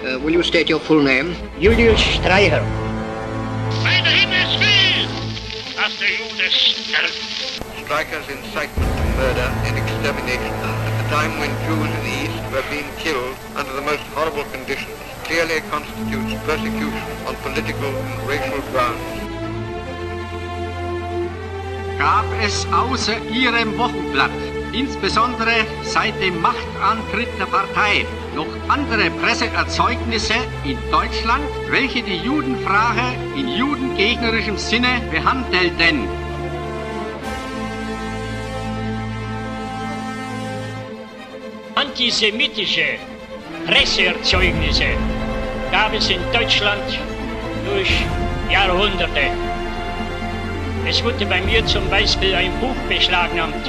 Will you state your full name? Julius Streicher. Bei der Himmelswillen, dass der Jude stirbt. Streicher's incitement to murder and extermination at the time when Jews in the East were being killed under the most horrible conditions clearly constitutes persecution on political and racial grounds. Gab es außer Ihrem Wochenblatt, insbesondere seit dem Machtantritt der Partei, noch andere Presseerzeugnisse in Deutschland, welche die Judenfrage in judengegnerischem Sinne behandelten? Antisemitische Presseerzeugnisse gab es in Deutschland durch Jahrhunderte. Es wurde bei mir zum Beispiel ein Buch beschlagnahmt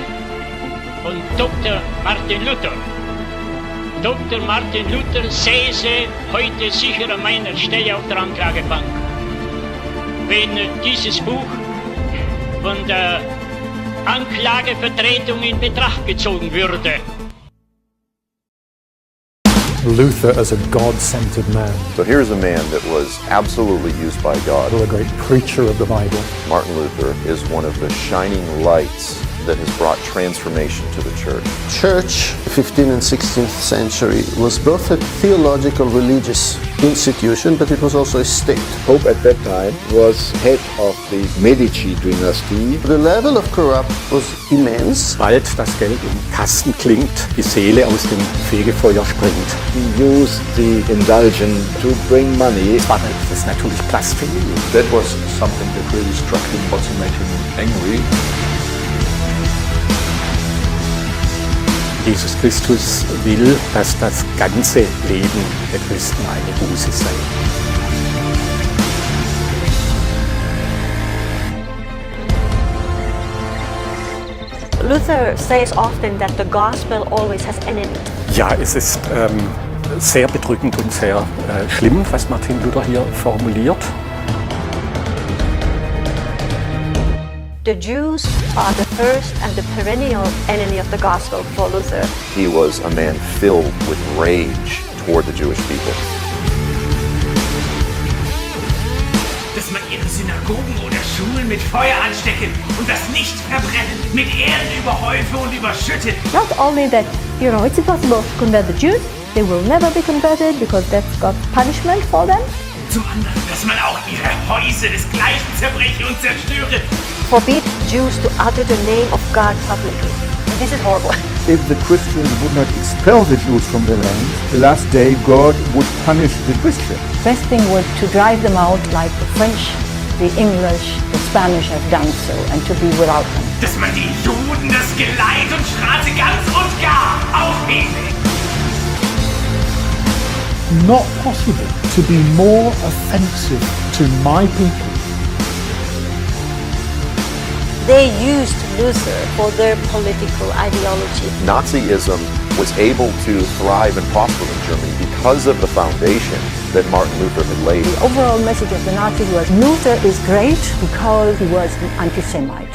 von Dr. Martin Luther. Dr. Martin Luther säße heute sicher an meiner Stelle auf der Anklagebank, wenn dieses Buch von der Anklagevertretung in Betracht gezogen würde. Luther as a God-centered man. So here's a man that was absolutely used by God. A great preacher of the Bible. Martin Luther is one of the shining lights that has brought transformation to the church. Church, 15th and 16th century, was both a theological religious institution, but it was also a state. Pope at that time was head of the Medici dynasty. The level of corruption was immense. Bald das Geld im Kasten klingt, die Seele aus dem Fegefeuer springt. He used the indulgence to bring money. Das ist natürlich Blasphemie. That was something that really struck him, also made him angry. Jesus Christus will, dass das ganze Leben der Christen eine Buße sei. Luther says often that the gospel always has enemies. Ja, es ist sehr bedrückend und sehr schlimm, was Martin Luther hier formuliert. The Jews are the first and the perennial enemy of the gospel for Luther. He was a man filled with rage toward the Jewish people. Dass man ihre Synagogen oder Schulen mit Feuer anstecken und das nicht verbrennen, mit Erde überhäufe und überschüttet. Not only that, it's impossible to convert the Jews, they will never be converted because that's God's punishment for them. Zum anderen, dass man auch ihre Häuser desgleichen zerbreche und zerstöre. Forbid Jews to utter the name of God publicly. This is horrible. If the Christians would not expel the Jews from the land, the last day God would punish the Christians. Best thing was to drive them out like the French, the English, the Spanish have done so, and to be without them. Dass man die Juden das Geleit und Straße ganz und gar aufhebe. Not possible to be more offensive to my people. They used Luther for their political ideology. Nazism was able to thrive and prosper in Germany because of the foundation that Martin Luther had laid. The overall message of the Nazis was Luther is great because he was an anti-Semite.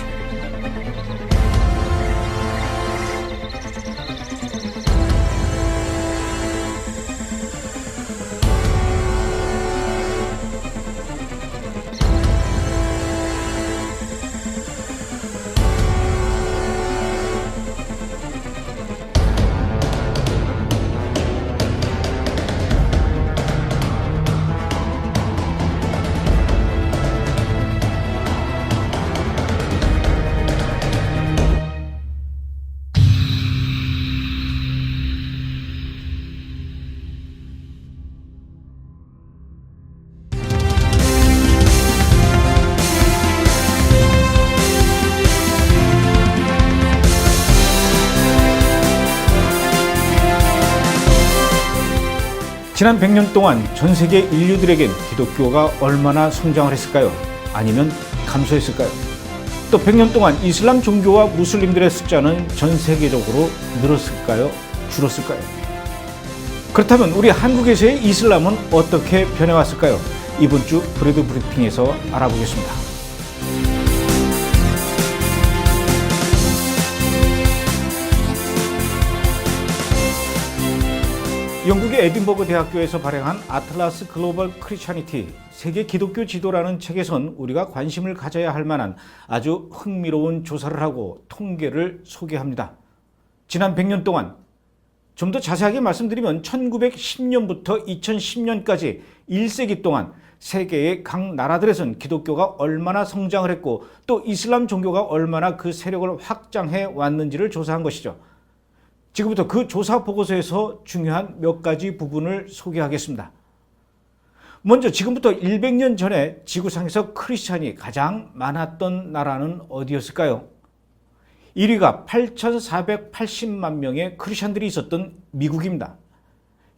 지난 100년 동안 전 세계 인류들에겐 기독교가 얼마나 성장을 했을까요? 아니면 감소했을까요? 또 100년 동안 이슬람 종교와 무슬림들의 숫자는 전 세계적으로 늘었을까요? 줄었을까요? 그렇다면 우리 한국에서의 이슬람은 어떻게 변해왔을까요? 이번 주 브레드 브리핑에서 알아보겠습니다. 영국의 에딘버그 대학교에서 발행한 아틀라스 글로벌 크리스천니티 세계 기독교 지도라는 책에선 우리가 관심을 가져야 할 만한 아주 흥미로운 조사를 하고 통계를 소개합니다. 지난 100년 동안 좀 더 자세하게 말씀드리면 1910년부터 2010년까지 1세기 동안 세계의 각 나라들에선 기독교가 얼마나 성장을 했고 또 이슬람 종교가 얼마나 그 세력을 확장해 왔는지를 조사한 것이죠. 지금부터 그 조사 보고서에서 중요한 몇 가지 부분을 소개하겠습니다. 먼저 지금부터 100년 전에 지구상에서 크리스찬이 가장 많았던 나라는 어디였을까요? 1위가 8,480만 명의 크리스찬들이 있었던 미국입니다.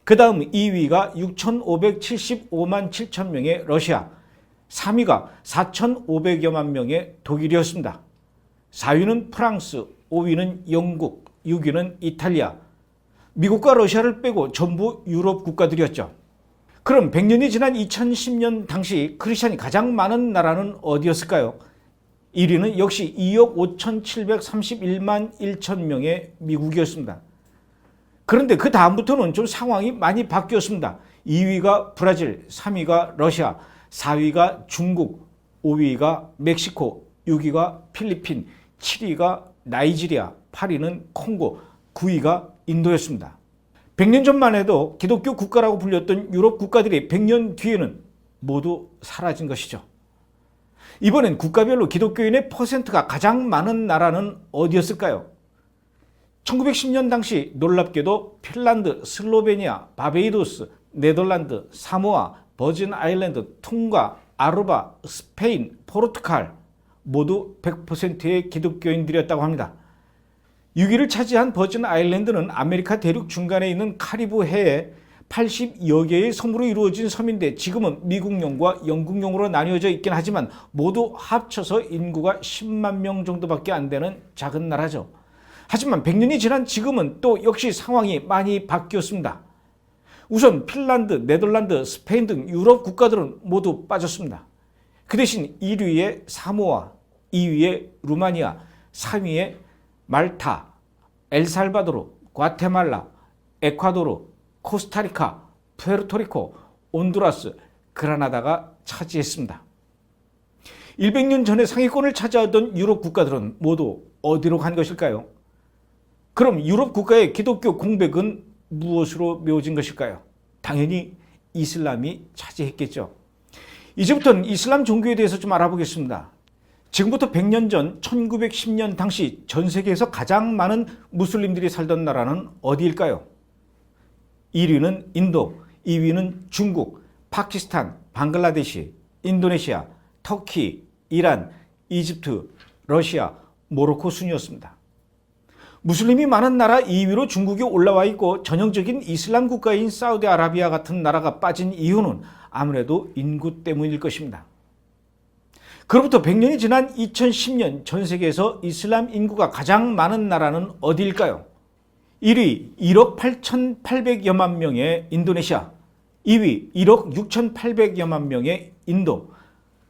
그 다음 2위가 6,575만 7천 명의 러시아, 3위가 4,500여만 명의 독일이었습니다. 4위는 프랑스, 5위는 영국, 6위는 이탈리아, 미국과 러시아를 빼고 전부 유럽 국가들이었죠. 그럼 100년이 지난 2010년 당시 크리스찬이 가장 많은 나라는 어디였을까요? 1위는 역시 2억 5,731만 1천 명의 미국이었습니다. 그런데 그 다음부터는 좀 상황이 많이 바뀌었습니다. 2위가 브라질, 3위가 러시아, 4위가 중국, 5위가 멕시코, 6위가 필리핀, 7위가 나이지리아, 8위는 콩고, 9위가 인도였습니다. 100년 전만 해도 기독교 국가라고 불렸던 유럽 국가들이 100년 뒤에는 모두 사라진 것이죠. 이번엔 국가별로 기독교인의 퍼센트가 가장 많은 나라는 어디였을까요? 1910년 당시 놀랍게도 핀란드, 슬로베니아, 바베이도스, 네덜란드, 사모아, 버진 아일랜드, 퉁가, 아루바, 스페인, 포르투갈 모두 100%의 기독교인들이었다고 합니다. 6위를 차지한 버진 아일랜드는 아메리카 대륙 중간에 있는 카리브 해에 80여 개의 섬으로 이루어진 섬인데 지금은 미국령과 영국령으로 나뉘어져 있긴 하지만 모두 합쳐서 인구가 10만 명 정도밖에 안 되는 작은 나라죠. 하지만 100년이 지난 지금은 또 역시 상황이 많이 바뀌었습니다. 우선 핀란드, 네덜란드, 스페인 등 유럽 국가들은 모두 빠졌습니다. 그 대신 1위에 사모아, 2위에 루마니아, 3위에 말타, 엘살바도르, 과테말라, 에콰도르, 코스타리카, 푸에르토리코, 온두라스, 그라나다가 차지했습니다. 100년 전에 상위권을 차지하던 유럽 국가들은 모두 어디로 간 것일까요? 그럼 유럽 국가의 기독교 공백은 무엇으로 메워진 것일까요? 당연히 이슬람이 차지했겠죠. 이제부터는 이슬람 종교에 대해서 좀 알아보겠습니다. 지금부터 100년 전 1910년 당시 전 세계에서 가장 많은 무슬림들이 살던 나라는 어디일까요? 1위는 인도, 2위는 중국, 파키스탄, 방글라데시, 인도네시아, 터키, 이란, 이집트, 러시아, 모로코 순이었습니다. 무슬림이 많은 나라 2위로 중국이 올라와 있고 전형적인 이슬람 국가인 사우디아라비아 같은 나라가 빠진 이유는 아무래도 인구 때문일 것입니다. 그로부터 100년이 지난 2010년 전 세계에서 이슬람 인구가 가장 많은 나라는 어디일까요? 1위 1억 8,800여만 명의 인도네시아, 2위 1억 6,800여만 명의 인도,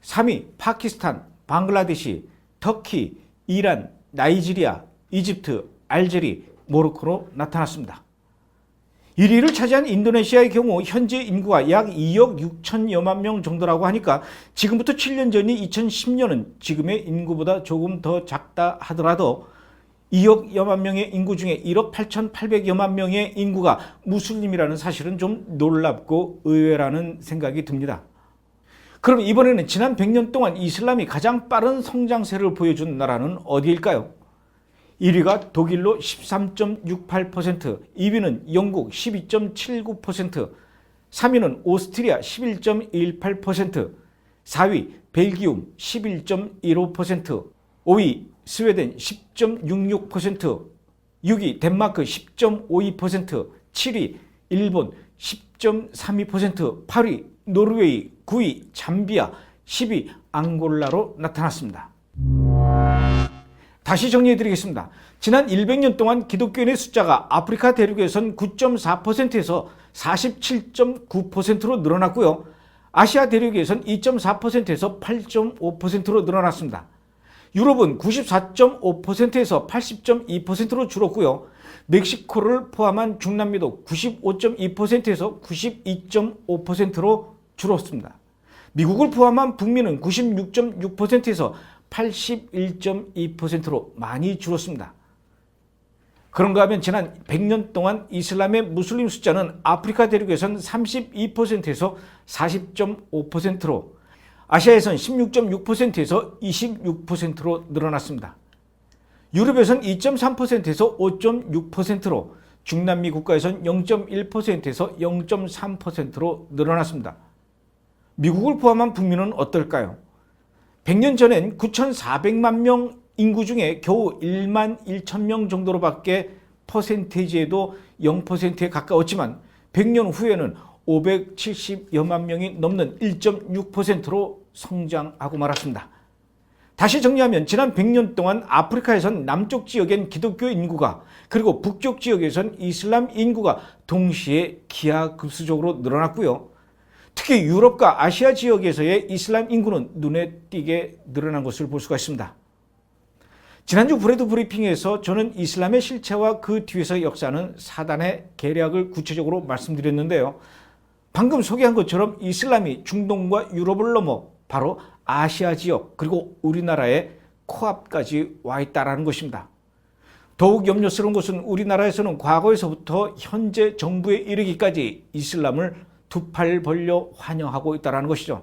3위 파키스탄, 방글라데시, 터키, 이란, 나이지리아, 이집트, 알제리, 모로코로 나타났습니다. 1위를 차지한 인도네시아의 경우 현재 인구가 약 2억 6천여만 명 정도라고 하니까 지금부터 7년 전인 2010년은 지금의 인구보다 조금 더 작다 하더라도 2억여만 명의 인구 중에 1억 8,800여만 명의 인구가 무슬림이라는 사실은 좀 놀랍고 의외라는 생각이 듭니다. 그럼 이번에는 지난 100년 동안 이슬람이 가장 빠른 성장세를 보여준 나라는 어디일까요? 1위가 독일로 13.68%, 2위는 영국 12.79%, 3위는 오스트리아 11.18%, 4위 벨기움 11.15%, 5위 스웨덴 10.66%, 6위 덴마크 10.52%, 7위 일본 10.32%, 8위 노르웨이, 9위 잠비아, 10위 앙골라로 나타났습니다. 다시 정리해드리겠습니다. 지난 100년 동안 기독교인의 숫자가 아프리카 대륙에선 9.4%에서 47.9%로 늘어났고요. 아시아 대륙에선 2.4%에서 8.5%로 늘어났습니다. 유럽은 94.5%에서 80.2%로 줄었고요. 멕시코를 포함한 중남미도 95.2%에서 92.5%로 줄었습니다. 미국을 포함한 북미는 96.6%에서 81.2%로 많이 줄었습니다. 그런가 하면 지난 100년 동안 이슬람의 무슬림 숫자는 아프리카 대륙에선 32%에서 40.5%로, 아시아에선 16.6%에서 26%로 늘어났습니다. 유럽에선 2.3%에서 5.6%로, 중남미 국가에선 0.1%에서 0.3%로 늘어났습니다. 미국을 포함한 북미는 어떨까요? 100년 전엔 9,400만 명 인구 중에 겨우 1만 1천 명 정도로밖에 퍼센테이지에도 0%에 가까웠지만 100년 후에는 570여만 명이 넘는 1.6%로 성장하고 말았습니다. 다시 정리하면 지난 100년 동안 아프리카에선 남쪽 지역엔 기독교 인구가, 그리고 북쪽 지역에선 이슬람 인구가 동시에 기하급수적으로 늘어났고요. 특히 유럽과 아시아 지역에서의 이슬람 인구는 눈에 띄게 늘어난 것을 볼 수가 있습니다. 지난주 브레드 브리핑에서 저는 이슬람의 실체와 그 뒤에서 역사하는 사단의 계략을 구체적으로 말씀드렸는데요. 방금 소개한 것처럼 이슬람이 중동과 유럽을 넘어 바로 아시아 지역, 그리고 우리나라의 코앞까지 와 있다는 것입니다. 더욱 염려스러운 것은 우리나라에서는 과거에서부터 현재 정부에 이르기까지 이슬람을 두 팔 벌려 환영하고 있다는 것이죠.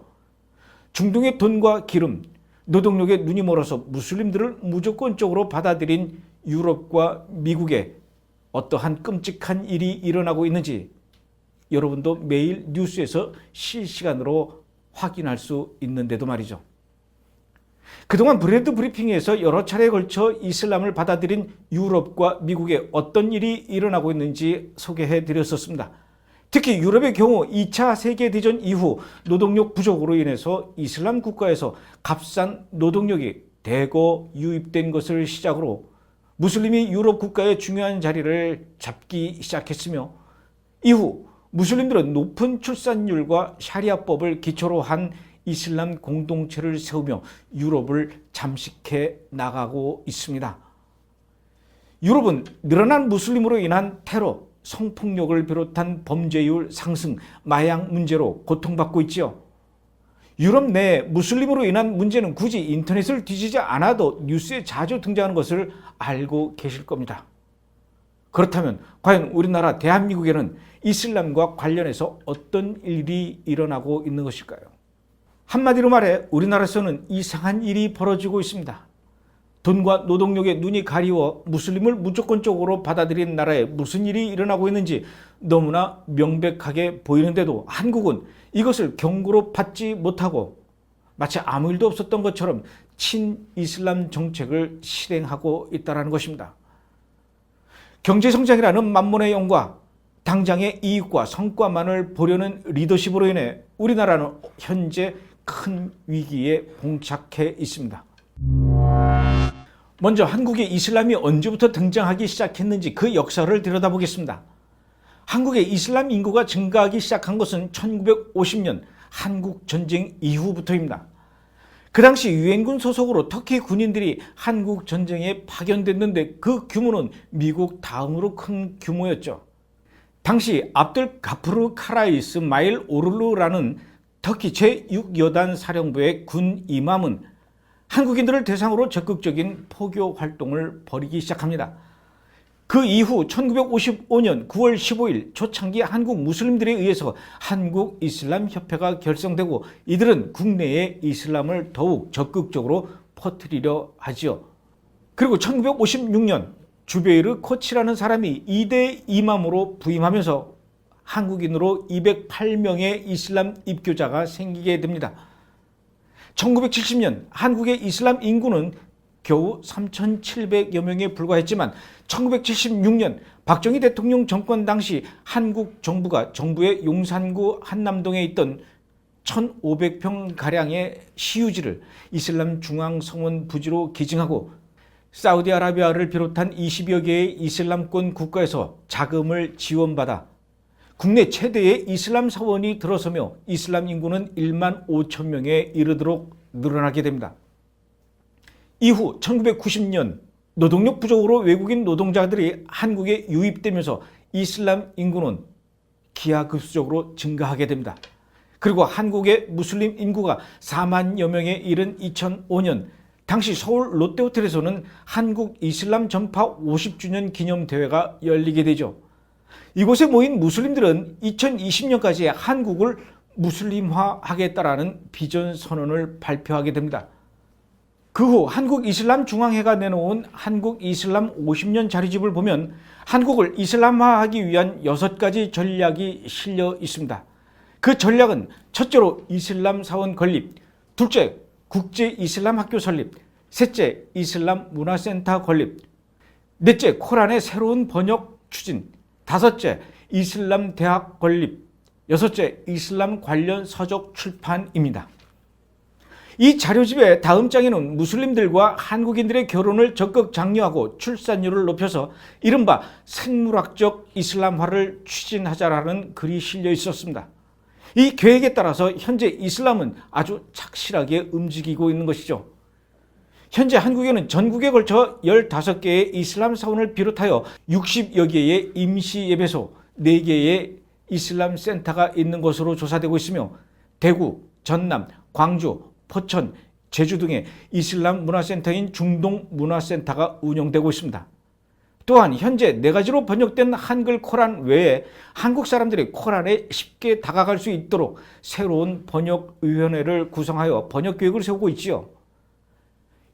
중동의 돈과 기름, 노동력에 눈이 멀어서 무슬림들을 무조건적으로 받아들인 유럽과 미국에 어떠한 끔찍한 일이 일어나고 있는지 여러분도 매일 뉴스에서 실시간으로 확인할 수 있는데도 말이죠. 그동안 브레드 브리핑에서 여러 차례에 걸쳐 이슬람을 받아들인 유럽과 미국에 어떤 일이 일어나고 있는지 소개해 드렸었습니다. 특히 유럽의 경우 2차 세계대전 이후 노동력 부족으로 인해서 이슬람 국가에서 값싼 노동력이 대거 유입된 것을 시작으로 무슬림이 유럽 국가의 중요한 자리를 잡기 시작했으며, 이후 무슬림들은 높은 출산율과 샤리아법을 기초로 한 이슬람 공동체를 세우며 유럽을 잠식해 나가고 있습니다. 유럽은 늘어난 무슬림으로 인한 테러, 성폭력을 비롯한 범죄율 상승, 마약 문제로 고통받고 있지요. 유럽 내 무슬림으로 인한 문제는 굳이 인터넷을 뒤지지 않아도 뉴스에 자주 등장하는 것을 알고 계실 겁니다. 그렇다면 과연 우리나라 대한민국에는 이슬람과 관련해서 어떤 일이 일어나고 있는 것일까요? 한마디로 말해 우리나라에서는 이상한 일이 벌어지고 있습니다. 돈과 노동력에 눈이 가리워 무슬림을 무조건적으로 받아들인 나라에 무슨 일이 일어나고 있는지 너무나 명백하게 보이는데도 한국은 이것을 경고로 받지 못하고 마치 아무 일도 없었던 것처럼 친이슬람 정책을 실행하고 있다는 것입니다. 경제성장이라는 만몬의 영과 당장의 이익과 성과만을 보려는 리더십으로 인해 우리나라는 현재 큰 위기에 봉착해 있습니다. 먼저 한국의 이슬람이 언제부터 등장하기 시작했는지 그 역사를 들여다보겠습니다. 한국의 이슬람 인구가 증가하기 시작한 것은 1950년 한국전쟁 이후부터입니다. 그 당시 유엔군 소속으로 터키 군인들이 한국전쟁에 파견됐는데 그 규모는 미국 다음으로 큰 규모였죠. 당시 압들 가프르 카라이스 마일 오르루라는 터키 제6여단 사령부의 군 이맘은 한국인들을 대상으로 적극적인 포교 활동을 벌이기 시작합니다. 그 이후 1955년 9월 15일 초창기 한국 무슬림들에 의해서 한국 이슬람 협회가 결성되고 이들은 국내에 이슬람을 더욱 적극적으로 퍼뜨리려 하지요. 그리고 1956년 주베이르 코치라는 사람이 2대 이맘으로 부임하면서 한국인으로 208명의 이슬람 입교자가 생기게 됩니다. 1970년 한국의 이슬람 인구는 겨우 3,700여 명에 불과했지만 1976년 박정희 대통령 정권 당시 한국 정부가 정부의 용산구 한남동에 있던 1,500평가량의 시유지를 이슬람 중앙성원 부지로 기증하고 사우디아라비아를 비롯한 20여 개의 이슬람권 국가에서 자금을 지원받아 국내 최대의 이슬람 사원이 들어서며 이슬람 인구는 1만 5천 명에 이르도록 늘어나게 됩니다. 이후 1990년 노동력 부족으로 외국인 노동자들이 한국에 유입되면서 이슬람 인구는 기하급수적으로 증가하게 됩니다. 그리고 한국의 무슬림 인구가 4만여 명에 이른 2005년 당시 서울 롯데호텔에서는 한국 이슬람 전파 50주년 기념대회가 열리게 되죠. 이곳에 모인 무슬림들은 2020년까지 한국을 무슬림화하겠다라는 비전 선언을 발표하게 됩니다. 그 후 한국이슬람중앙회가 내놓은 한국이슬람 50년 자료집을 보면 한국을 이슬람화하기 위한 6가지 전략이 실려 있습니다. 그 전략은 첫째로 이슬람 사원 건립, 둘째 국제 이슬람 학교 설립, 셋째 이슬람 문화센터 건립, 넷째 코란의 새로운 번역 추진, 다섯째 이슬람 대학 건립, 여섯째 이슬람 관련 서적 출판입니다. 이 자료집의 다음 장에는 무슬림들과 한국인들의 결혼을 적극 장려하고 출산율을 높여서 이른바 생물학적 이슬람화를 추진하자라는 글이 실려 있었습니다. 이 계획에 따라서 현재 이슬람은 아주 착실하게 움직이고 있는 것이죠. 현재 한국에는 전국에 걸쳐 15개의 이슬람 사원을 비롯하여 60여 개의 임시 예배소, 4개의 이슬람 센터가 있는 것으로 조사되고 있으며 대구, 전남, 광주, 포천, 제주 등의 이슬람 문화센터인 중동 문화센터가 운영되고 있습니다. 또한 현재 4가지로 번역된 한글 코란 외에 한국 사람들이 코란에 쉽게 다가갈 수 있도록 새로운 번역위원회를 구성하여 번역계획을 세우고 있지요.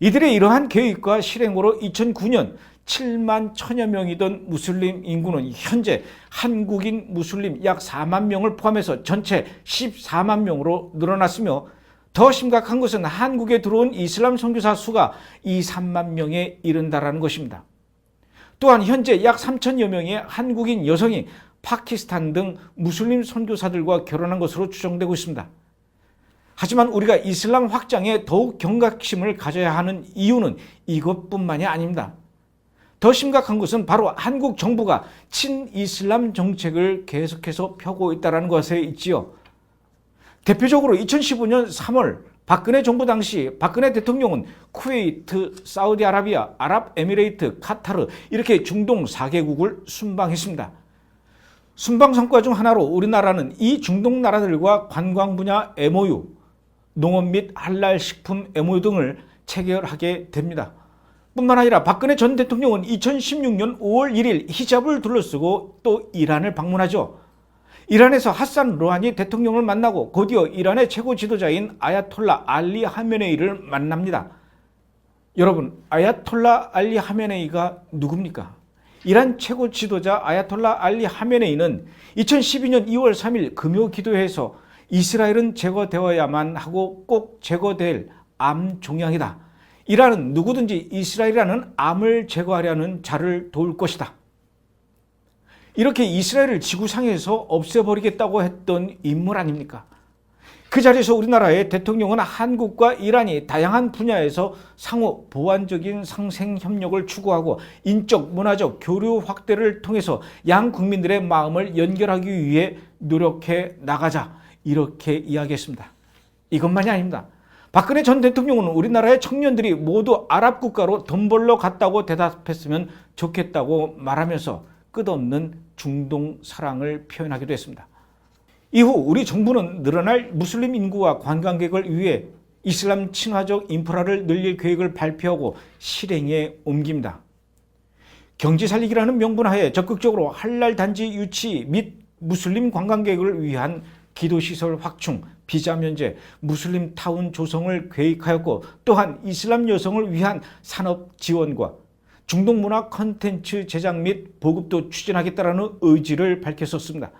이들의 이러한 계획과 실행으로 2009년 7만 1000여 명이던 무슬림 인구는 현재 한국인 무슬림 약 4만 명을 포함해서 전체 14만 명으로 늘어났으며 더 심각한 것은 한국에 들어온 이슬람 선교사 수가 2~3만 명에 이른다라는 것입니다. 또한 현재 약 3천여 명의 한국인 여성이 파키스탄 등 무슬림 선교사들과 결혼한 것으로 추정되고 있습니다. 하지만 우리가 이슬람 확장에 더욱 경각심을 가져야 하는 이유는 이것뿐만이 아닙니다. 더 심각한 것은 바로 한국 정부가 친이슬람 정책을 계속해서 펴고 있다는 것에 있지요. 대표적으로 2015년 3월 박근혜 정부 당시 박근혜 대통령은 쿠웨이트, 사우디아라비아, 아랍에미레이트, 카타르 이렇게 중동 4개국을 순방했습니다. 순방 성과 중 하나로 우리나라는 이 중동 나라들과 관광 분야 MOU, 농업 및 할랄 식품 MOU 등을 체결하게 됩니다. 뿐만 아니라 박근혜 전 대통령은 2016년 5월 1일 히잡을 둘러쓰고 또 이란을 방문하죠. 이란에서 하산 로하니 대통령을 만나고 곧이어 이란의 최고 지도자인 아야톨라 알리 하메네이를 만납니다. 여러분, 아야톨라 알리 하메네이가 누굽니까? 이란 최고 지도자 아야톨라 알리 하메네이는 2012년 2월 3일 금요 기도회에서 이스라엘은 제거되어야만 하고 꼭 제거될 암 종양이다. 이란은 누구든지 이스라엘이라는 암을 제거하려는 자를 도울 것이다. 이렇게 이스라엘을 지구상에서 없애버리겠다고 했던 인물 아닙니까? 그 자리에서 우리나라의 대통령은 한국과 이란이 다양한 분야에서 상호 보완적인 상생 협력을 추구하고 인적, 문화적 교류 확대를 통해서 양 국민들의 마음을 연결하기 위해 노력해 나가자 이렇게 이야기했습니다. 이것만이 아닙니다. 박근혜 전 대통령은 우리나라의 청년들이 모두 아랍 국가로 돈 벌러 갔다고 대답했으면 좋겠다고 말하면서 끝없는 중동 사랑을 표현하기도 했습니다. 이후 우리 정부는 늘어날 무슬림 인구와 관광객을 위해 이슬람 친화적 인프라를 늘릴 계획을 발표하고 실행에 옮깁니다. 경제 살리기라는 명분하에 적극적으로 할랄 단지 유치 및 무슬림 관광객을 위한 기도시설 확충, 비자 면제, 무슬림 타운 조성을 계획하였고 또한 이슬람 여성을 위한 산업 지원과 중동 문화 콘텐츠 제작 및 보급도 추진하겠다는 의지를 밝혔었습니다.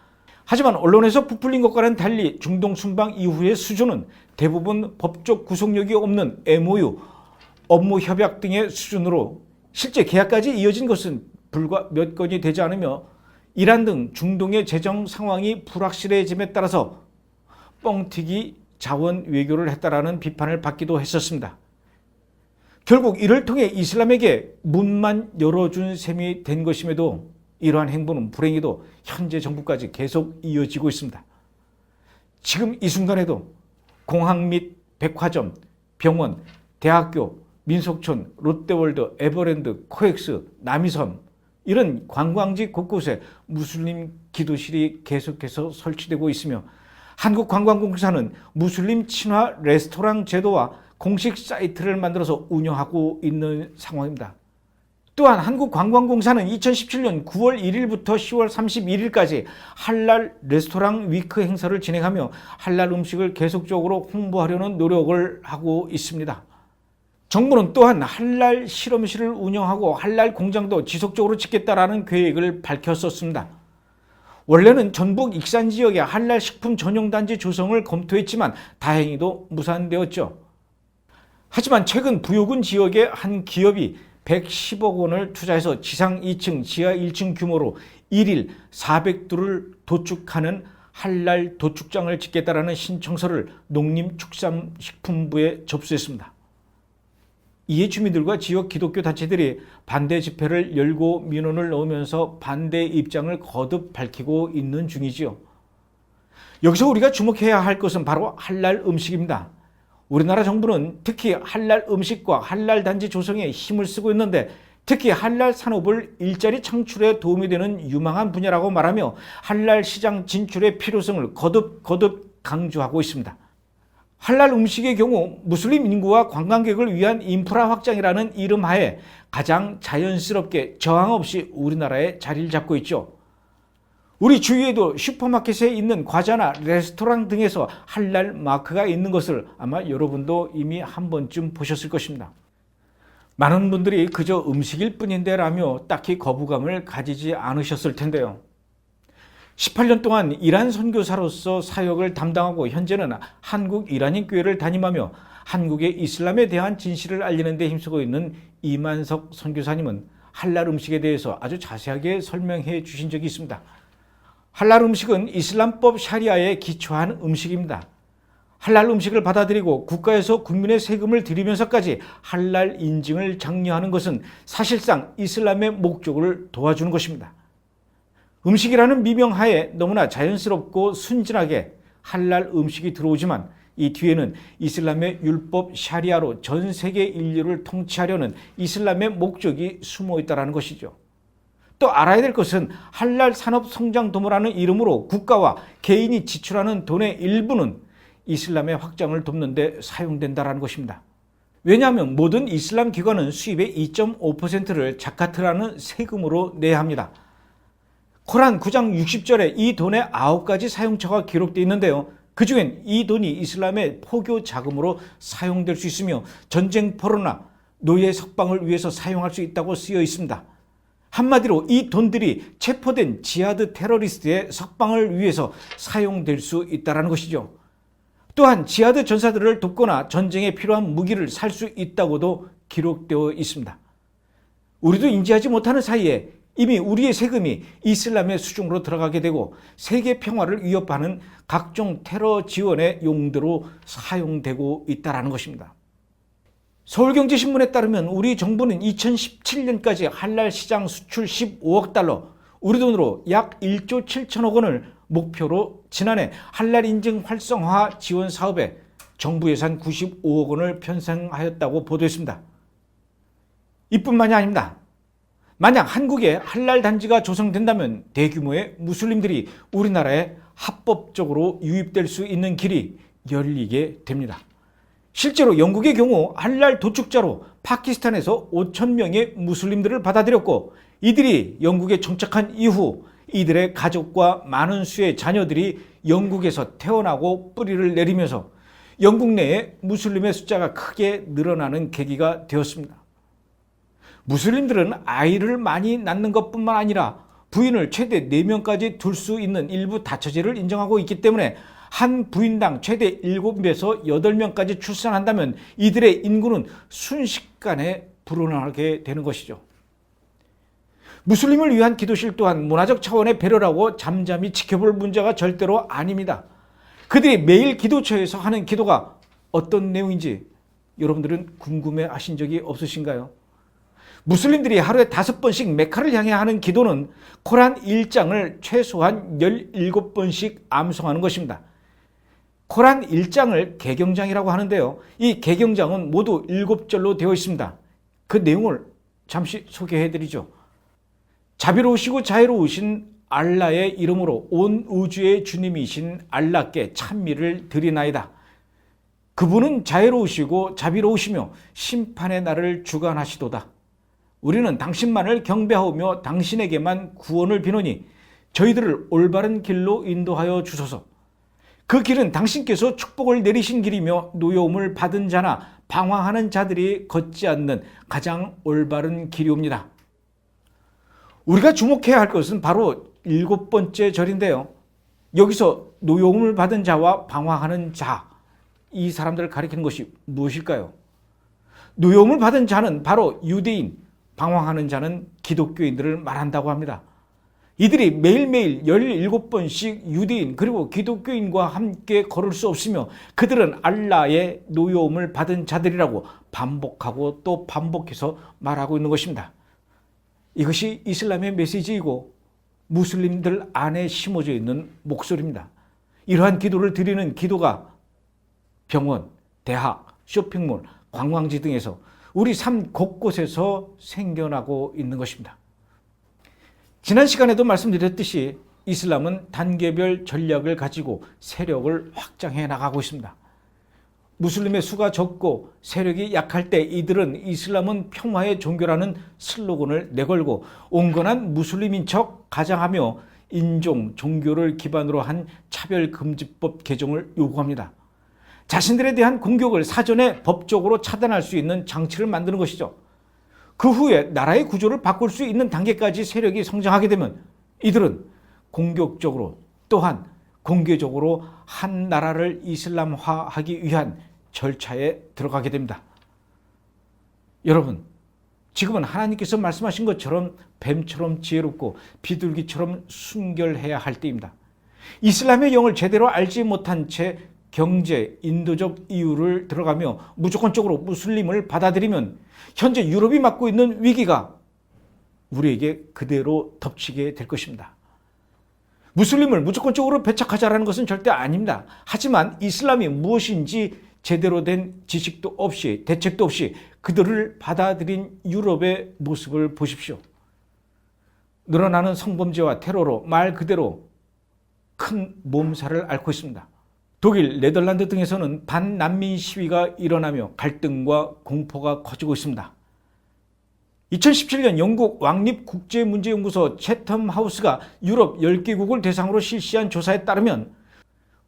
하지만 언론에서 부풀린 것과는 달리 중동 순방 이후의 수준은 대부분 법적 구속력이 없는 MOU, 업무 협약 등의 수준으로 실제 계약까지 이어진 것은 불과 몇 건이 되지 않으며 이란 등 중동의 재정 상황이 불확실해짐에 따라서 뻥튀기 자원 외교를 했다라는 비판을 받기도 했었습니다. 결국 이를 통해 이슬람에게 문만 열어준 셈이 된 것임에도 이러한 행보는 불행히도 현재 정부까지 계속 이어지고 있습니다. 지금 이 순간에도 공항 및 백화점, 병원, 대학교, 민속촌, 롯데월드, 에버랜드, 코엑스, 남이섬 이런 관광지 곳곳에 무슬림 기도실이 계속해서 설치되고 있으며 한국관광공사는 무슬림 친화 레스토랑 제도와 공식 사이트를 만들어서 운영하고 있는 상황입니다. 또한 한국관광공사는 2017년 9월 1일부터 10월 31일까지 할랄 레스토랑 위크 행사를 진행하며 할랄 음식을 계속적으로 홍보하려는 노력을 하고 있습니다. 정부는 또한 할랄 실험실을 운영하고 할랄 공장도 지속적으로 짓겠다라는 계획을 밝혔었습니다. 원래는 전북 익산 지역에 할랄 식품 전용단지 조성을 검토했지만 다행히도 무산되었죠. 하지만 최근 부여군 지역의 한 기업이 110억 원을 투자해서 지상 2층, 지하 1층 규모로 1일 400두를 도축하는 할랄 도축장을 짓겠다라는 신청서를 농림축산식품부에 접수했습니다. 이에 주민들과 지역 기독교 단체들이 반대 집회를 열고 민원을 넣으면서 반대 입장을 거듭 밝히고 있는 중이지요. 여기서 우리가 주목해야 할 것은 바로 할랄 음식입니다. 우리나라 정부는 특히 할랄 음식과 할랄 단지 조성에 힘을 쓰고 있는데 특히 할랄 산업을 일자리 창출에 도움이 되는 유망한 분야라고 말하며 할랄 시장 진출의 필요성을 거듭 강조하고 있습니다. 할랄 음식의 경우 무슬림 인구와 관광객을 위한 인프라 확장이라는 이름 하에 가장 자연스럽게 저항 없이 우리나라에 자리를 잡고 있죠. 우리 주위에도 슈퍼마켓에 있는 과자나 레스토랑 등에서 할랄 마크가 있는 것을 아마 여러분도 이미 한 번쯤 보셨을 것입니다. 많은 분들이 그저 음식일 뿐인데 라며 딱히 거부감을 가지지 않으셨을 텐데요. 18년 동안 이란 선교사로서 사역을 담당하고 현재는 한국 이란인 교회를 담임하며 한국의 이슬람에 대한 진실을 알리는 데 힘쓰고 있는 이만석 선교사님은 할랄 음식에 대해서 아주 자세하게 설명해 주신 적이 있습니다. 할랄 음식은 이슬람법 샤리아에 기초한 음식입니다. 할랄 음식을 받아들이고 국가에서 국민의 세금을 들이면서까지 할랄 인증을 장려하는 것은 사실상 이슬람의 목적을 도와주는 것입니다. 음식이라는 미명하에 너무나 자연스럽고 순진하게 할랄 음식이 들어오지만 이 뒤에는 이슬람의 율법 샤리아로 전 세계 인류를 통치하려는 이슬람의 목적이 숨어 있다는 것이죠. 또 알아야 될 것은 할랄 산업 성장 도모라는 이름으로 국가와 개인이 지출하는 돈의 일부는 이슬람의 확장을 돕는 데 사용된다는 것입니다. 왜냐하면 모든 이슬람 기관은 수입의 2.5%를 자카트라는 세금으로 내야 합니다. 코란 9장 60절에 이 돈의 9가지 사용처가 기록되어 있는데요. 그 중엔 이 돈이 이슬람의 포교 자금으로 사용될 수 있으며 전쟁 포로나 노예 석방을 위해서 사용할 수 있다고 쓰여 있습니다. 한마디로 이 돈들이 체포된 지하드 테러리스트의 석방을 위해서 사용될 수 있다는 것이죠. 또한 지하드 전사들을 돕거나 전쟁에 필요한 무기를 살 수 있다고도 기록되어 있습니다. 우리도 인지하지 못하는 사이에 이미 우리의 세금이 이슬람의 수중으로 들어가게 되고 세계 평화를 위협하는 각종 테러 지원의 용도로 사용되고 있다는 것입니다. 서울경제신문에 따르면 우리 정부는 2017년까지 할랄 시장 수출 15억 달러, 우리 돈으로 약 1조 7천억 원을 목표로 지난해 할랄 인증 활성화 지원 사업에 정부 예산 95억 원을 편성하였다고 보도했습니다. 이뿐만이 아닙니다. 만약 한국에 할랄 단지가 조성된다면 대규모의 무슬림들이 우리나라에 합법적으로 유입될 수 있는 길이 열리게 됩니다. 실제로 영국의 경우 할랄 도축자로 파키스탄에서 5천 명의 무슬림들을 받아들였고 이들이 영국에 정착한 이후 이들의 가족과 많은 수의 자녀들이 영국에서 태어나고 뿌리를 내리면서 영국 내에 무슬림의 숫자가 크게 늘어나는 계기가 되었습니다. 무슬림들은 아이를 많이 낳는 것뿐만 아니라 부인을 최대 4명까지 둘 수 있는 일부 다처제를 인정하고 있기 때문에 한 부인당 최대 7에서 8명까지 출산한다면 이들의 인구는 순식간에 불어나게 되는 것이죠. 무슬림을 위한 기도실 또한 문화적 차원의 배려라고 잠잠히 지켜볼 문제가 절대로 아닙니다. 그들이 매일 기도처에서 하는 기도가 어떤 내용인지 여러분들은 궁금해 하신 적이 없으신가요? 무슬림들이 하루에 5번씩 메카를 향해 하는 기도는 코란 1장을 최소한 17번씩 암송하는 것입니다. 코란 1장을 개경장이라고 하는데요. 이 개경장은 모두 7절로 되어 있습니다. 그 내용을 잠시 소개해드리죠. 자비로우시고 자애로우신 알라의 이름으로 온 우주의 주님이신 알라께 찬미를 드리나이다. 그분은 자애로우시고 자비로우시며 심판의 날을 주관하시도다. 우리는 당신만을 경배하오며 당신에게만 구원을 비노니 저희들을 올바른 길로 인도하여 주소서. 그 길은 당신께서 축복을 내리신 길이며 노여움을 받은 자나 방황하는 자들이 걷지 않는 가장 올바른 길이옵니다. 우리가 주목해야 할 것은 바로 7번째 절인데요. 여기서 노여움을 받은 자와 방황하는 자, 이 사람들을 가리키는 것이 무엇일까요? 노여움을 받은 자는 바로 유대인, 방황하는 자는 기독교인들을 말한다고 합니다. 이들이 매일매일 17번씩 유대인 그리고 기독교인과 함께 걸을 수 없으며 그들은 알라의 노여움을 받은 자들이라고 반복하고 또 반복해서 말하고 있는 것입니다. 이것이 이슬람의 메시지이고 무슬림들 안에 심어져 있는 목소리입니다. 이러한 기도를 드리는 기도가 병원, 대학, 쇼핑몰, 관광지 등에서 우리 삶 곳곳에서 생겨나고 있는 것입니다. 지난 시간에도 말씀드렸듯이 이슬람은 단계별 전략을 가지고 세력을 확장해 나가고 있습니다. 무슬림의 수가 적고 세력이 약할 때 이들은 이슬람은 평화의 종교라는 슬로건을 내걸고 온건한 무슬림인 척 가장하며 인종, 종교를 기반으로 한 차별금지법 개정을 요구합니다. 자신들에 대한 공격을 사전에 법적으로 차단할 수 있는 장치를 만드는 것이죠. 그 후에 나라의 구조를 바꿀 수 있는 단계까지 세력이 성장하게 되면 이들은 공격적으로 또한 공개적으로 한 나라를 이슬람화하기 위한 절차에 들어가게 됩니다. 여러분, 지금은 하나님께서 말씀하신 것처럼 뱀처럼 지혜롭고 비둘기처럼 순결해야 할 때입니다. 이슬람의 영을 제대로 알지 못한 채 경제, 인도적 이유를 들어가며 무조건적으로 무슬림을 받아들이면 현재 유럽이 맞고 있는 위기가 우리에게 그대로 덮치게 될 것입니다. 무슬림을 무조건적으로 배척하자라는 것은 절대 아닙니다. 하지만 이슬람이 무엇인지 제대로 된 지식도 없이 대책도 없이 그들을 받아들인 유럽의 모습을 보십시오. 늘어나는 성범죄와 테러로 말 그대로 큰 몸살을 앓고 있습니다. 독일, 네덜란드 등에서는 반난민 시위가 일어나며 갈등과 공포가 커지고 있습니다. 2017년 영국 왕립국제문제연구소 채텀 하우스가 유럽 10개국을 대상으로 실시한 조사에 따르면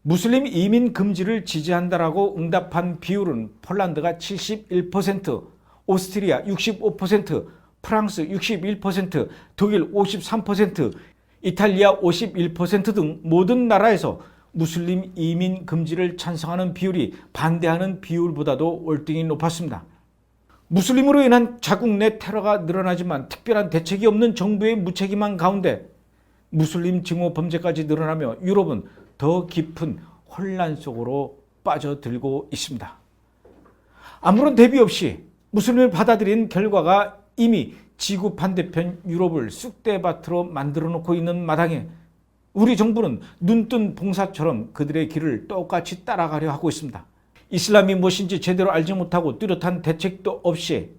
무슬림 이민 금지를 지지한다라고 응답한 비율은 폴란드가 71%, 오스트리아 65%, 프랑스 61%, 독일 53%, 이탈리아 51% 등 모든 나라에서 무슬림 이민 금지를 찬성하는 비율이 반대하는 비율보다도 월등히 높았습니다. 무슬림으로 인한 자국 내 테러가 늘어나지만 특별한 대책이 없는 정부의 무책임한 가운데 무슬림 증오 범죄까지 늘어나며 유럽은 더 깊은 혼란 속으로 빠져들고 있습니다. 아무런 대비 없이 무슬림을 받아들인 결과가 이미 지구 반대편 유럽을 쑥대밭으로 만들어 놓고 있는 마당에 우리 정부는 눈뜬 봉사처럼 그들의 길을 똑같이 따라가려 하고 있습니다. 이슬람이 무엇인지 제대로 알지 못하고 뚜렷한 대책도 없이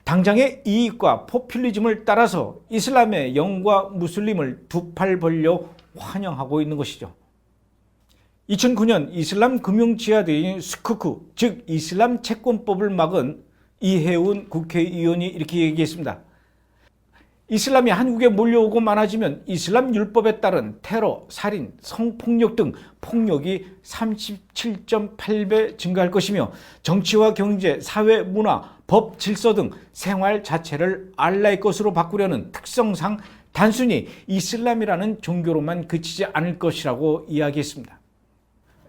당장의 이익과 포퓰리즘을 따라서 이슬람의 영과 무슬림을 두 팔 벌려 환영하고 있는 것이죠. 2009년 이슬람 금융지하대인 스쿠크, 즉 이슬람 채권법을 막은 이해운 국회의원이 이렇게 얘기했습니다. 이슬람이 한국에 몰려오고 많아지면 이슬람 율법에 따른 테러, 살인, 성폭력 등 폭력이 37.8배 증가할 것이며 정치와 경제, 사회, 문화, 법, 질서 등 생활 자체를 알라의 것으로 바꾸려는 특성상 단순히 이슬람이라는 종교로만 그치지 않을 것이라고 이야기했습니다.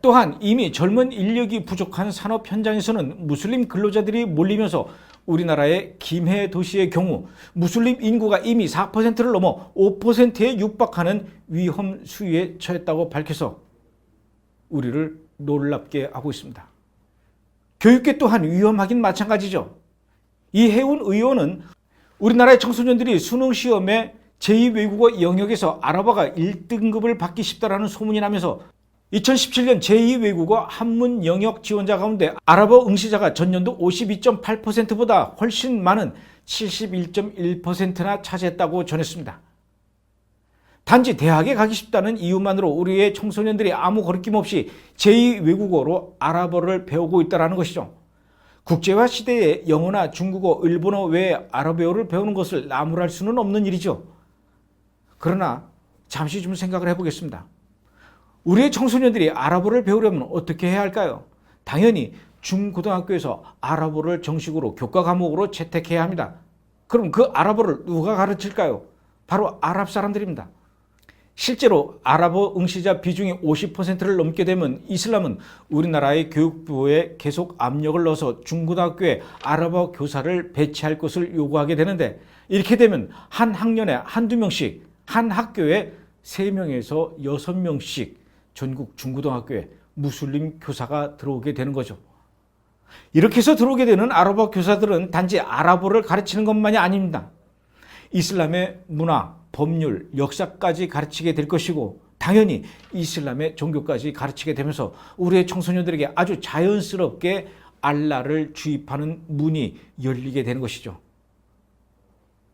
또한 이미 젊은 인력이 부족한 산업 현장에서는 무슬림 근로자들이 몰리면서 우리나라의 김해 도시의 경우 무슬림 인구가 이미 4%를 넘어 5%에 육박하는 위험 수위에 처했다고 밝혀서 우리를 놀랍게 하고 있습니다. 교육계 또한 위험하긴 마찬가지죠. 이해운 의원은 우리나라의 청소년들이 수능시험에 제2외국어 영역에서 아랍어가 1등급을 받기 쉽다라는 소문이 나면서 2017년 제2외국어 한문 영역 지원자 가운데 아랍어 응시자가 전년도 52.8%보다 훨씬 많은 71.1%나 차지했다고 전했습니다. 단지 대학에 가기 쉽다는 이유만으로 우리의 청소년들이 아무 거리낌 없이 제2외국어로 아랍어를 배우고 있다는 것이죠. 국제화 시대에 영어나 중국어, 일본어 외에 아랍어를 배우는 것을 나무랄 수는 없는 일이죠. 그러나 잠시 좀 생각을 해보겠습니다. 우리의 청소년들이 아랍어를 배우려면 어떻게 해야 할까요? 당연히 중고등학교에서 아랍어를 정식으로 교과 과목으로 채택해야 합니다. 그럼 그 아랍어를 누가 가르칠까요? 바로 아랍 사람들입니다. 실제로 아랍어 응시자 비중이 50%를 넘게 되면 이슬람은 우리나라의 교육부에 계속 압력을 넣어서 중고등학교에 아랍어 교사를 배치할 것을 요구하게 되는데, 이렇게 되면 한 학년에 한두 명씩, 한 학교에 3명에서 6명씩 전국 중고등학교에 무슬림 교사가 들어오게 되는 거죠. 이렇게 해서 들어오게 되는 아랍어 교사들은 단지 아랍어를 가르치는 것만이 아닙니다. 이슬람의 문화, 법률, 역사까지 가르치게 될 것이고, 당연히 이슬람의 종교까지 가르치게 되면서 우리의 청소년들에게 아주 자연스럽게 알라를 주입하는 문이 열리게 되는 것이죠.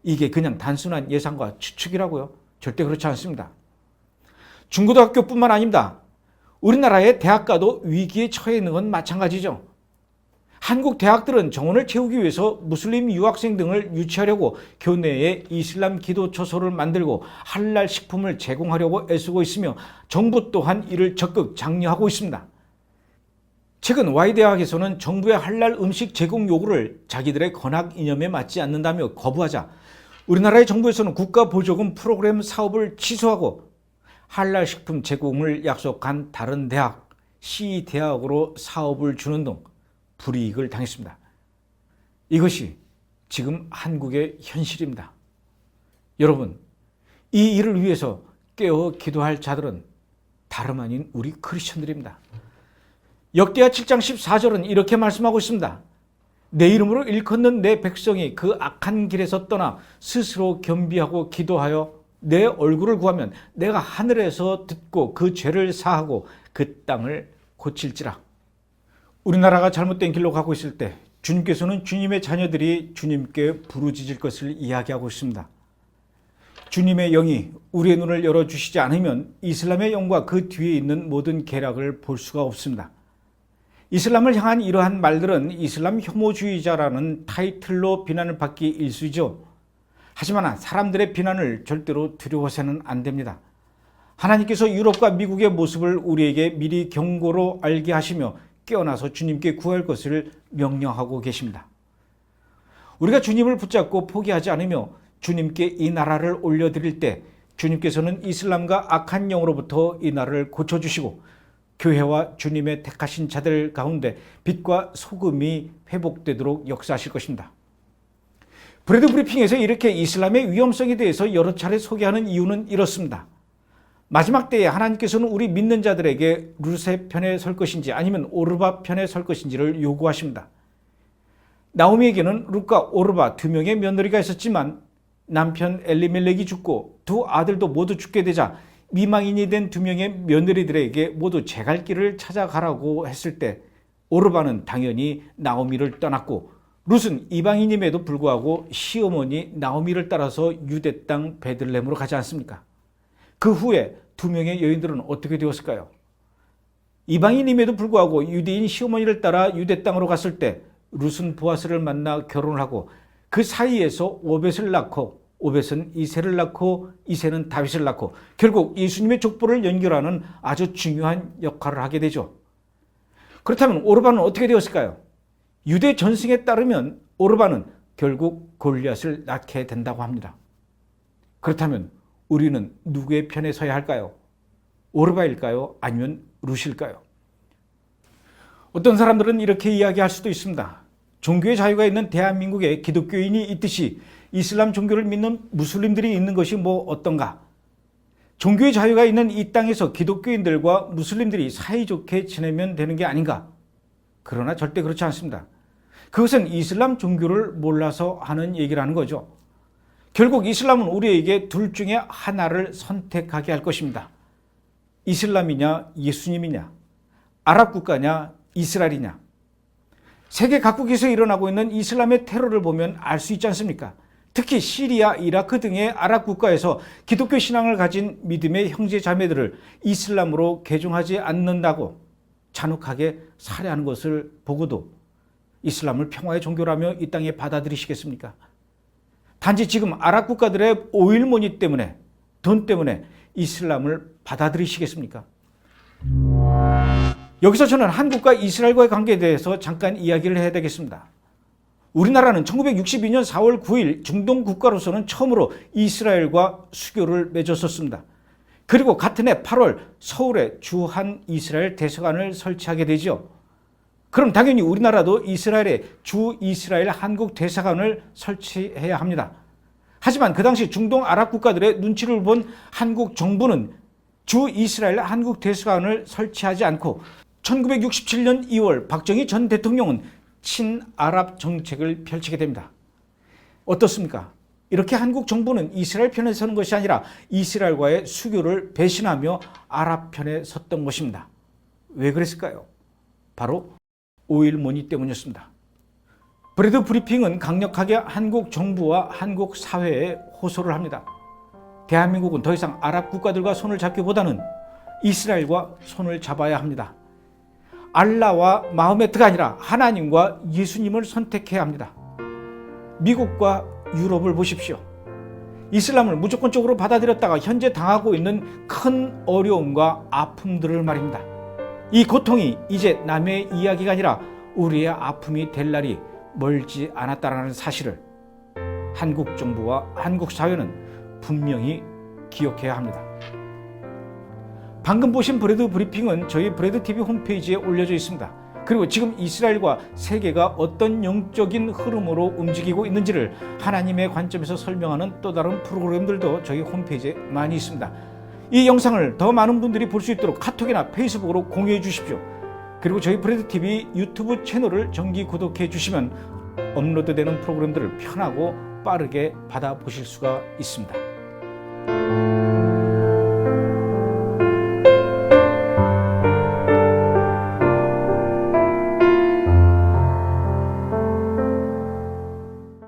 이게 그냥 단순한 예상과 추측이라고요? 절대 그렇지 않습니다. 중고등학교뿐만 아닙니다. 우리나라의 대학가도 위기에 처해 있는 건 마찬가지죠. 한국 대학들은 정원을 채우기 위해서 무슬림 유학생 등을 유치하려고 교내에 이슬람 기도 처소를 만들고 할랄 식품을 제공하려고 애쓰고 있으며 정부 또한 이를 적극 장려하고 있습니다. 최근 Y대학에서는 정부의 할랄 음식 제공 요구를 자기들의 건학 이념에 맞지 않는다며 거부하자 우리나라의 정부에서는 국가보조금 프로그램 사업을 취소하고 할랄 식품 제공을 약속한 다른 대학, C대학으로 사업을 주는 등 불이익을 당했습니다. 이것이 지금 한국의 현실입니다. 여러분, 이 일을 위해서 깨어 기도할 자들은 다름 아닌 우리 크리스천들입니다. 역대하 7장 14절은 이렇게 말씀하고 있습니다. 내 이름으로 일컫는 내 백성이 그 악한 길에서 떠나 스스로 겸비하고 기도하여 내 얼굴을 구하면 내가 하늘에서 듣고 그 죄를 사하고 그 땅을 고칠지라. 우리나라가 잘못된 길로 가고 있을 때 주님께서는 주님의 자녀들이 주님께 부르짖을 것을 이야기하고 있습니다. 주님의 영이 우리의 눈을 열어주시지 않으면 이슬람의 영과 그 뒤에 있는 모든 계략을 볼 수가 없습니다. 이슬람을 향한 이러한 말들은 이슬람 혐오주의자라는 타이틀로 비난을 받기 일쑤이죠. 하지만 사람들의 비난을 절대로 두려워서는 안 됩니다. 하나님께서 유럽과 미국의 모습을 우리에게 미리 경고로 알게 하시며 깨어나서 주님께 구할 것을 명령하고 계십니다. 우리가 주님을 붙잡고 포기하지 않으며 주님께 이 나라를 올려드릴 때 주님께서는 이슬람과 악한 영으로부터 이 나라를 고쳐주시고 교회와 주님의 택하신 자들 가운데 빛과 소금이 회복되도록 역사하실 것입니다. 브래드 브리핑에서 이렇게 이슬람의 위험성에 대해서 여러 차례 소개하는 이유는 이렇습니다. 마지막 때에 하나님께서는 우리 믿는 자들에게 루세 편에 설 것인지 아니면 오르바 편에 설 것인지를 요구하십니다. 나오미에게는 룻과 오르바 2명의 며느리가 있었지만 남편 엘리멜렉이 죽고 2 아들도 모두 죽게 되자 미망인이 된 2명의 며느리들에게 모두 제 갈 길을 찾아가라고 했을 때 오르바는 당연히 나오미를 떠났고 룻은 이방인임에도 불구하고 시어머니 나오미를 따라서 유대 땅 베들레헴으로 가지 않습니까? 그 후에 2명의 여인들은 어떻게 되었을까요? 이방인임에도 불구하고 유대인 시어머니를 따라 유대 땅으로 갔을 때 룻은 보아스를 만나 결혼을 하고 그 사이에서 오벳을 낳고 오벳은 이새를 낳고 이새는 다윗을 낳고 결국 예수님의 족보를 연결하는 아주 중요한 역할을 하게 되죠. 그렇다면 오르바는 어떻게 되었을까요? 유대 전승에 따르면 오르바는 결국 골리앗을 낳게 된다고 합니다. 그렇다면 우리는 누구의 편에 서야 할까요? 오르바일까요? 아니면 룻일까요? 어떤 사람들은 이렇게 이야기할 수도 있습니다. 종교의 자유가 있는 대한민국에 기독교인이 있듯이 이슬람 종교를 믿는 무슬림들이 있는 것이 뭐 어떤가? 종교의 자유가 있는 이 땅에서 기독교인들과 무슬림들이 사이좋게 지내면 되는 게 아닌가? 그러나 절대 그렇지 않습니다. 그것은 이슬람 종교를 몰라서 하는 얘기라는 거죠. 결국 이슬람은 우리에게 둘 중에 하나를 선택하게 할 것입니다. 이슬람이냐 예수님이냐, 아랍 국가냐 이스라엘이냐. 세계 각국에서 일어나고 있는 이슬람의 테러를 보면 알 수 있지 않습니까? 특히 시리아, 이라크 등의 아랍 국가에서 기독교 신앙을 가진 믿음의 형제 자매들을 이슬람으로 개종하지 않는다고 잔혹하게 살해하는 것을 보고도 이슬람을 평화의 종교라며 이 땅에 받아들이시겠습니까? 단지 지금 아랍 국가들의 오일머니 때문에, 돈 때문에 이슬람을 받아들이시겠습니까? 여기서 저는 한국과 이스라엘과의 관계에 대해서 잠깐 이야기를 해야 되겠습니다. 우리나라는 1962년 4월 9일 중동 국가로서는 처음으로 이스라엘과 수교를 맺었었습니다. 그리고 같은 해 8월 서울에 주한 이스라엘 대사관을 설치하게 되죠. 그럼 당연히 우리나라도 이스라엘에 주 이스라엘 한국 대사관을 설치해야 합니다. 하지만 그 당시 중동 아랍 국가들의 눈치를 본 한국 정부는 주 이스라엘 한국 대사관을 설치하지 않고 1967년 2월 박정희 전 대통령은 친아랍 정책을 펼치게 됩니다. 어떻습니까? 이렇게 한국 정부는 이스라엘 편에 서는 것이 아니라 이스라엘과의 수교를 배신하며 아랍 편에 섰던 것입니다. 왜 그랬을까요? 바로 오일머니 때문이었습니다. 브래드 브리핑은 강력하게 한국 정부와 한국 사회에 호소를 합니다. 대한민국은 더 이상 아랍 국가들과 손을 잡기보다는 이스라엘과 손을 잡아야 합니다. 알라와 마호메트가 아니라 하나님과 예수님을 선택해야 합니다. 미국과 유럽을 보십시오. 이슬람을 무조건적으로 받아들였다가 현재 당하고 있는 큰 어려움과 아픔들을 말입니다. 이 고통이 이제 남의 이야기가 아니라 우리의 아픔이 될 날이 멀지 않았다는 사실을 한국 정부와 한국 사회는 분명히 기억해야 합니다. 방금 보신 브래드 브리핑은 저희 브래드TV 홈페이지에 올려져 있습니다. 그리고 지금 이스라엘과 세계가 어떤 영적인 흐름으로 움직이고 있는지를 하나님의 관점에서 설명하는 또 다른 프로그램들도 저희 홈페이지에 많이 있습니다. 이 영상을 더 많은 분들이 볼 수 있도록 카톡이나 페이스북으로 공유해 주십시오. 그리고 저희 브래드TV 유튜브 채널을 정기 구독해 주시면 업로드되는 프로그램들을 편하고 빠르게 받아보실 수가 있습니다.